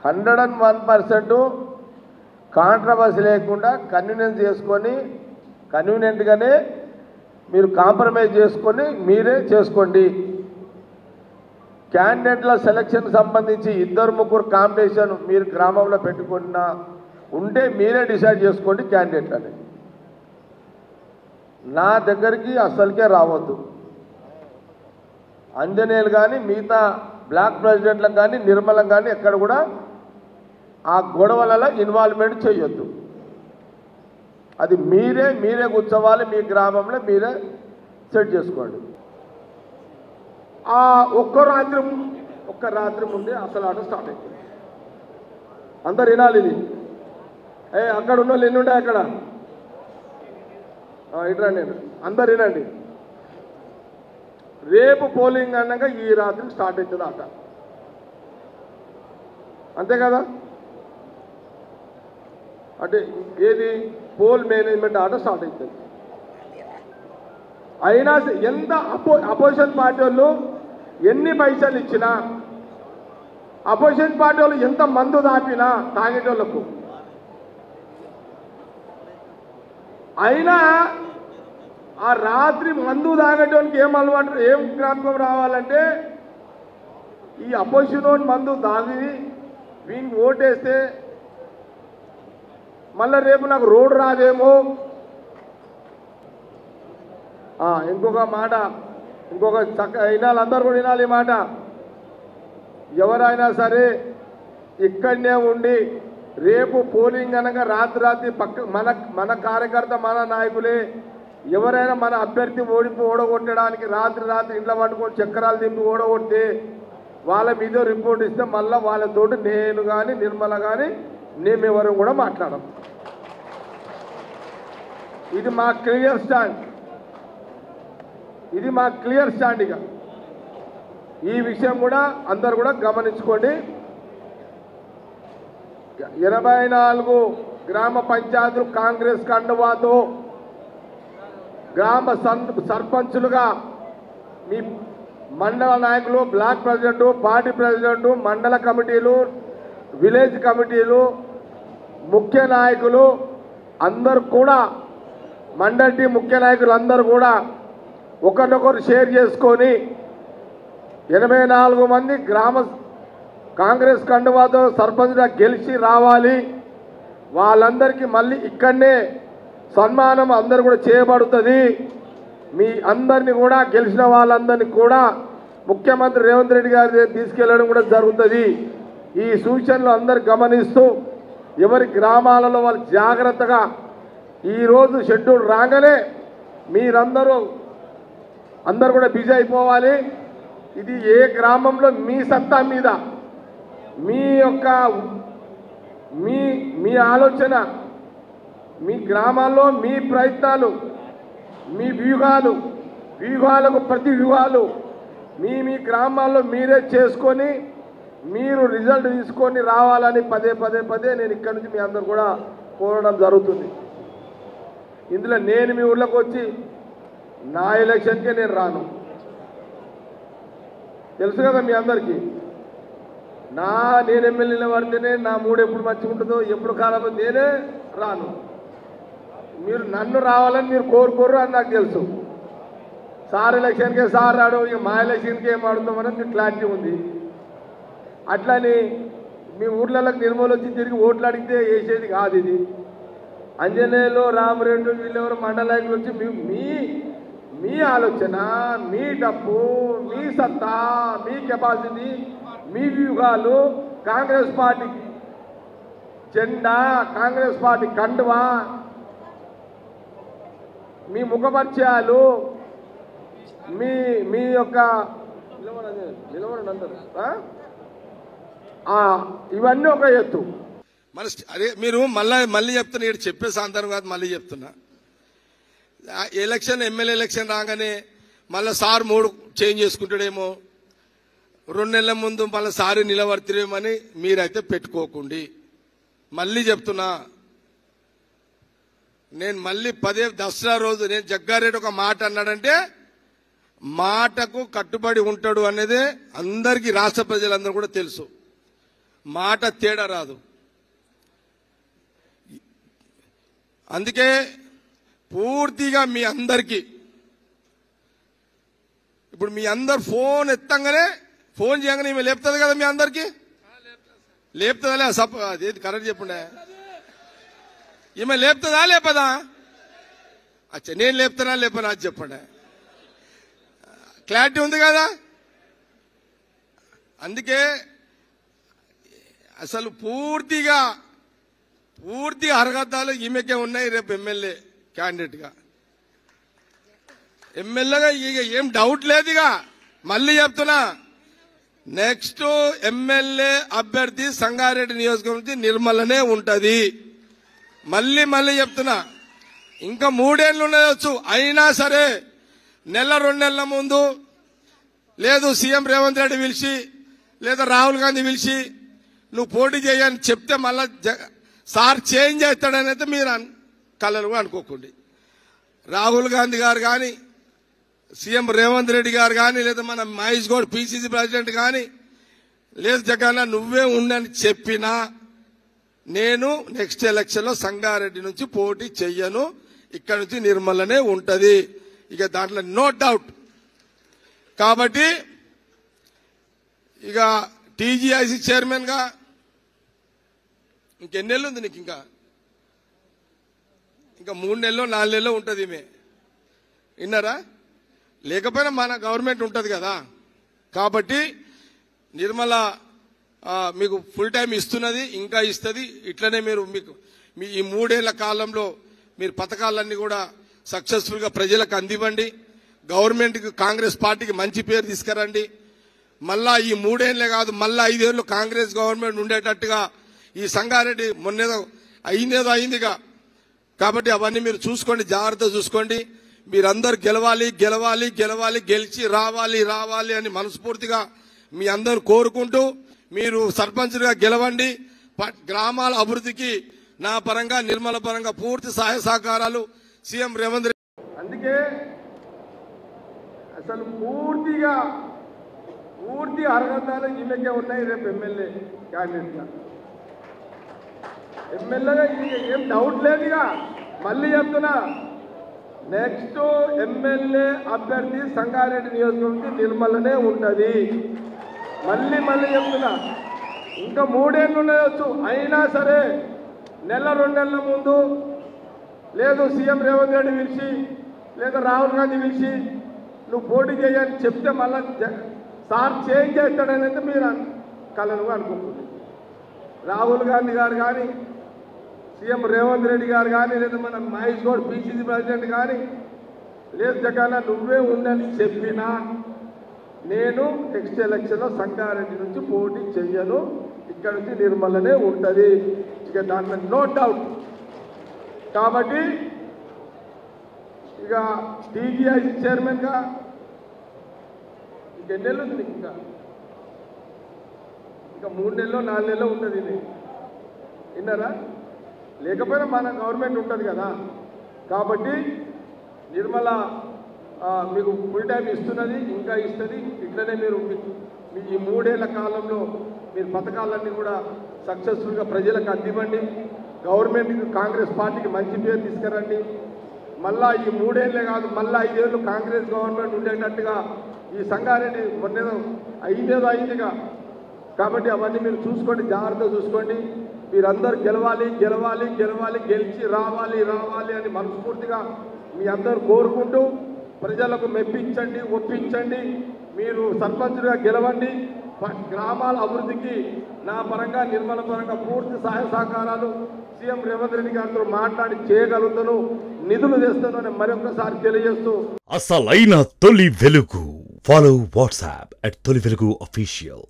101% controversy లేకుండా convenience చేసుకొని కన్వీనియంట్గానే మీరు కాంప్రమైజ్ చేసుకొని మీరే చేసుకోండి. క్యాండిడేట్ల సెలక్షన్ సంబంధించి 2-3 కాంపిటీషన్ మీరు గ్రామంలో పెట్టుకున్నా ఉంటే మీరే డిసైడ్ చేసుకోండి క్యాండిడేట్లని. నా దగ్గరికి అసలుకే రావద్దు. అంజనేయులు కానీ మిగతా బ్లాక్ ప్రెసిడెంట్లకు కానీ నిర్మలం కానీ ఎక్కడ కూడా ఆ గొడవలలో ఇన్వాల్వ్మెంట్ చేయొద్దు. అది మీరే కూర్చోవాలి, మీ గ్రామంలో మీరే సెట్ చేసుకోండి. ఒక్క రాత్రి ముందే అసలు ఆట స్టార్ట్ అవుతుంది. అందరు వినాలి ఇది. అక్కడ ఉన్న వాళ్ళు ఎన్ని ఉంటాయి అక్కడ ఇట్లా నేను అందరు వినండి. రేపు పోలింగ్ అన్నాక ఈ రాత్రి స్టార్ట్ అవుతుంది ఆట, అంతే కదా? అంటే ఏది పోల్ మేనేజ్మెంట్ ఆట స్టార్ట్ అవుతుంది. అయినా ఎంత అపోజిషన్ పార్టీ వాళ్ళు ఎన్ని పైసలు ఇచ్చినా, అపోజిషన్ పార్టీ వాళ్ళు ఎంత మందు దాపినా తాగేటోళ్లకు, అయినా ఆ రాత్రి మందు తాగేటోనికి ఏం అలవాటు ఏం జ్ఞాపకం రావాలంటే ఈ అపోజిషన్ మందు తాగి వీనికి ఓటేస్తే మళ్ళీ రేపు నాకు రోడ్డు రాదేమో. ఇంకొక మాట, ఇంకొక వినాలి, అందరూ కూడా వినాలి ఈ మాట. ఎవరైనా సరే ఇక్కడనే ఉండి రేపు పోలింగ్ అనగా రాత్రి మన కార్యకర్త మన నాయకులే ఎవరైనా మన అభ్యర్థి ఓడగొట్టడానికి రాత్రి ఇంట్లో పట్టుకొని చక్రాలు దింపి ఓడగొడితే వాళ్ళ మీద రిపోర్ట్ ఇస్తే మళ్ళీ వాళ్ళతోటి నేను కానీ నిర్మల కానీ మేమెవరు కూడా మాట్లాడం. ఇది మా క్లియర్ స్టాండ్, ఇక ఈ విషయం కూడా అందరు కూడా గమనించుకోండి. 84 గ్రామ పంచాయతీలు కాంగ్రెస్ కండువాతో గ్రామ సర్పంచులుగా మీ మండల నాయకులు, బ్లాక్ ప్రెసిడెంట్, పార్టీ ప్రెసిడెంట్, మండల కమిటీలు, విలేజ్ కమిటీలు, ముఖ్య నాయకులు అందరూ కూడా, మండలి ముఖ్య నాయకులు అందరూ కూడా ఒకరినొకరు షేర్ చేసుకొని 84 మంది గ్రామ కాంగ్రెస్ కండువాతో సర్పంచ్గా గెలిచి రావాలి. వాళ్ళందరికీ మళ్ళీ ఇక్కడనే సన్మానం అందరూ కూడా చేయబడుతుంది. మీ అందరినీ కూడా గెలిచిన వాళ్ళందరినీ కూడా ముఖ్యమంత్రి రేవంత్ రెడ్డి గారి తీసుకెళ్లడం కూడా జరుగుతుంది. ఈ సూచనలు అందరూ గమనిస్తూ ఎవరి గ్రామాలలో వాళ్ళు జాగ్రత్తగా ఈరోజు షెడ్యూల్ రాగానే మీరందరూ కూడా బిజీ అయిపోవాలి. ఇది ఏ గ్రామంలో మీ సత్తా మీద మీ యొక్క మీ ఆలోచన, మీ గ్రామాల్లో మీ ప్రయత్నాలు, మీ వ్యూహాలకు ప్రతి వ్యూహాలు మీ గ్రామాల్లో మీరే చేసుకొని మీరు రిజల్ట్ తీసుకొని రావాలని పదే నేను ఇక్కడి నుంచి మీ అందరు కూడా కోరడం జరుగుతుంది. ఇందులో నేను మీ ఊళ్ళోకి వచ్చి నా ఎలక్షన్కే నేను రాను, తెలుసు కదా మీ అందరికీ. నేను ఎమ్మెల్యేలు పడితేనే నా మూడు ఎప్పుడు మంచిగా ఉంటుందో, ఎప్పుడు కాలమో నేనే రాను. మీరు నన్ను రావాలని మీరు కోరుకోరు అని నాకు తెలుసు. సార్ ఎలక్షన్కే సార్ రాడు, ఇక మా ఎలక్షన్కి ఏం ఆడుతామని మీకు క్లారిటీ ఉంది. అట్లని మీ ఊర్లలోకి నిర్మూలు వచ్చి తిరిగి ఓట్లు అడిగితే వేసేది కాదు. ఇది అంజనేయులు, రామరెడ్డి, వీళ్ళెవరు మండల నాయకులు వచ్చి మీ ఆలోచన, మీ డబ్బు, మీ సత్తా, మీ కెపాసిటీ, మీ వ్యూహాలు, కాంగ్రెస్ పార్టీ జెండా, కాంగ్రెస్ పార్టీ కండువా, మీ ముఖపరిచయాలు, మీ యొక్క నిలబడండి అందరూ, ఇవన్నీ ఒక ఎత్తు. మన అదే మీరు మళ్ళీ చెప్తున్నా, ఇక్కడ చెప్పే సాంతరం కాదు, మళ్ళీ చెప్తున్నా. ఎమ్మెల్యే ఎలక్షన్ రాగానే మళ్ళీ సార్ మూడు చేంజ్ చేసుకుంటాడేమో, 2 నెలల ముందు మళ్ళీ సారి నిలబడతారేమని మీరైతే పెట్టుకోకండి. మళ్ళీ చెప్తున్నా, నేను మళ్ళీ దసరా రోజు నేను జగ్గారెడ్డి ఒక మాట అన్నాడంటే మాటకు కట్టుబడి ఉంటాడు అనేది అందరికీ రాష్ట్ర ప్రజలందరూ కూడా తెలుసు. మాట తేడా రాదు. అందుకే పూర్తిగా మీ అందరికీ ఇప్పుడు మీ అందరు ఫోన్ ఎత్తంగానే ఫోన్ చేయగానే ఈమె లేపుతుంది కదా, మీ అందరికీ లేపుతుందా? అదేది కరెక్ట్ చెప్పుండే, ఈమె లేపుతుందా లేపదా? అచ్చా, నేను లేపుతానా లేపనా అది చెప్పండి. క్లారిటీ ఉంది కదా? అందుకే అసలు పూర్తిగా అర్హతలు ఈమెకే ఉన్నాయి. రేపు ఎమ్మెల్యే క్యాండిడేట్ గా, ఎమ్మెల్యేగా ఇక ఏం డౌట్ లేదు. ఇక మళ్ళీ చెప్తున్నా, నెక్స్ట్ ఎమ్మెల్యే అభ్యర్థి సంగారెడ్డి నియోజకవర్గం నుంచి నిర్మలనే ఉంటది. మళ్ళీ చెప్తున్నా, ఇంకా 3 ఏళ్ళు ఉండవచ్చు. అయినా సరే నెల 2 నెలల ముందు లేదు సీఎం రేవంత్ రెడ్డి పిలిచి లేదా రాహుల్ గాంధీ పిలిచి నువ్వు పోటీ చేయని చెప్తే మళ్ళా సార్ చేంజ్ అవుతాడని అయితే మీరు కలలు అనుకోకండి. రాహుల్ గాంధీ గారు కానీ సీఎం రేవంత్ రెడ్డి గారు కానీ లేదా మన మహేష్ గౌడ్ పిసిసి ప్రెసిడెంట్ కానీ లేదు జగన్ నువ్వే ఉండని చెప్పినా నేను నెక్స్ట్ ఎలక్షన్ లో సంగారెడ్డి నుంచి పోటీ చెయ్యను, ఇక్కడ నుంచి నిర్మలనే ఉంటది. ఇక దాంట్లో నో డౌట్. కాబట్టి ఇక టీజీఐసీ చైర్మన్ గా ఇంకెన్నేళ్ళు ఉంది నీకు? ఇంకా 3 నెలలో 4 నెలలో ఉంటుంది ఈమె. విన్నారా? లేకపోయినా మన గవర్నమెంట్ ఉంటుంది కదా. కాబట్టి నిర్మల మీకు ఫుల్ టైం ఇస్తున్నది, ఇంకా ఇస్తుంది. ఇట్లనే మీరు మీ ఈ 3 ఏళ్ల కాలంలో మీరు పథకాలన్నీ కూడా సక్సెస్ఫుల్ గా ప్రజలకు అందివ్వండి. గవర్నమెంట్ కి కాంగ్రెస్ పార్టీకి మంచి పేరు తీసుకురండి. మళ్ళా ఈ 3 ఏళ్లే కాదు, మళ్ళా 5 ఏళ్లు కాంగ్రెస్ గవర్నమెంట్ ఉండేటట్టుగా ఈ సంగారెడ్డి మొన్నేదో అయిందిగా. కాబట్టి అవన్నీ మీరు చూసుకోండి, జాగ్రత్త చూసుకోండి. మీరందరూ గెలవాలి, గెలిచి రావాలి అని మనస్ఫూర్తిగా మీ అందరూ కోరుకుంటూ మీరు సర్పంచ్గా గెలవండి. గ్రామాల అభివృద్ధికి నా పరంగా నిర్మల పరంగా పూర్తి సహాయ సహకారాలు సీఎం రేవంత్ రెడ్డి. అందుకే అసలు పూర్తి అర్హతలు ఈమెకే ఉన్నాయి. రేపు ఎమ్మెల్యే క్యాండిడేట్ గా, ఎమ్మెల్యేగా ఏం డౌట్ లేదు. ఇక మళ్ళీ చెప్తున్నా, నెక్స్ట్ ఎమ్మెల్యే అభ్యర్థి సంగారెడ్డి నియోజకవర్గం నుంచి నిర్మలనే ఉంటది. మళ్ళీ చెప్తున్నా, ఇంకా 3 ఏళ్ళు ఉండవచ్చు. అయినా సరే నెల 2 నెలల ముందు లేదు సీఎం రేవంత్ రెడ్డి పిలిచి లేదా రాహుల్ గాంధీ పిలిచి నువ్వు పోటీ చేయని చెప్తే మళ్ళా సార్ చేంజ్ చేస్తాడని అయితే మీరు కలలు అనుకుంటుంది. రాహుల్ గాంధీ గారు కానీ సీఎం రేవంత్ రెడ్డి గారు కానీ లేదా మన మహేష్ గౌడ్ పిసిసి ప్రెసిడెంట్ కానీ లేదు జగన్ నువ్వే ఉండని చెప్పినా నేను నెక్స్ట్ ఎలక్షన్ లో సంగారెడ్డి నుంచి పోటీ చెయ్యను, ఇక్కడ నుంచి నిర్మలనే ఉంటది. ఇక దాంట్లో నో డౌట్. కాబట్టి ఇక టీజీఐసీ చైర్మన్ గా ఇంకెన్నేళ్ళు ఉంది నీకు? ఇంకా 3 నెలలో 4 నెలలో ఉంటుంది. విన్నారా? లేకపోయినా మన గవర్నమెంట్ ఉంటుంది కదా. కాబట్టి నిర్మల మీకు ఫుల్ టైం ఇస్తున్నది, ఇంకా ఇస్తుంది. ఇట్లనే మీరు ఈ 3 ఏళ్ల కాలంలో మీరు పథకాలన్నీ కూడా సక్సెస్ఫుల్గా ప్రజలకు అందివ్వండి. గవర్నమెంట్కి కాంగ్రెస్ పార్టీకి మంచి పేరు తీసుకురండి. మళ్ళా ఈ 3 ఏళ్లే కాదు, మళ్ళీ 5 ఏళ్ళు కాంగ్రెస్ గవర్నమెంట్ ఉండేటట్టుగా ఈ సంగారెడ్డి మొన్నేదో అయిందిగా. కాబట్టి అవన్నీ మీరు చూసుకోండి, జాగ్రత్తగా చూసుకోండి. మీరందరూ గెలవాలి, గెలిచి రావాలి అని మనస్ఫూర్తిగా మీ అందరూ కోరుకుంటూ ప్రజలకు మెప్పించండి, ఒప్పించండి. మీరు సర్పంచ్గా గెలవండి. గ్రామాల అభివృద్ధికి నా పరంగా నిర్మల పరంగా పూర్తి సహాయ సహకారాలు సీఎం రేవంత్ రెడ్డి గారితో మాట్లాడి చేయగలుగుతాను, నిధులు తెస్తాను అని మరొకసారి తెలియజేస్తూ అసలైన తొలి వెలుగు. ఫాలో వాట్సాప్ @తొలి వెలుగు official.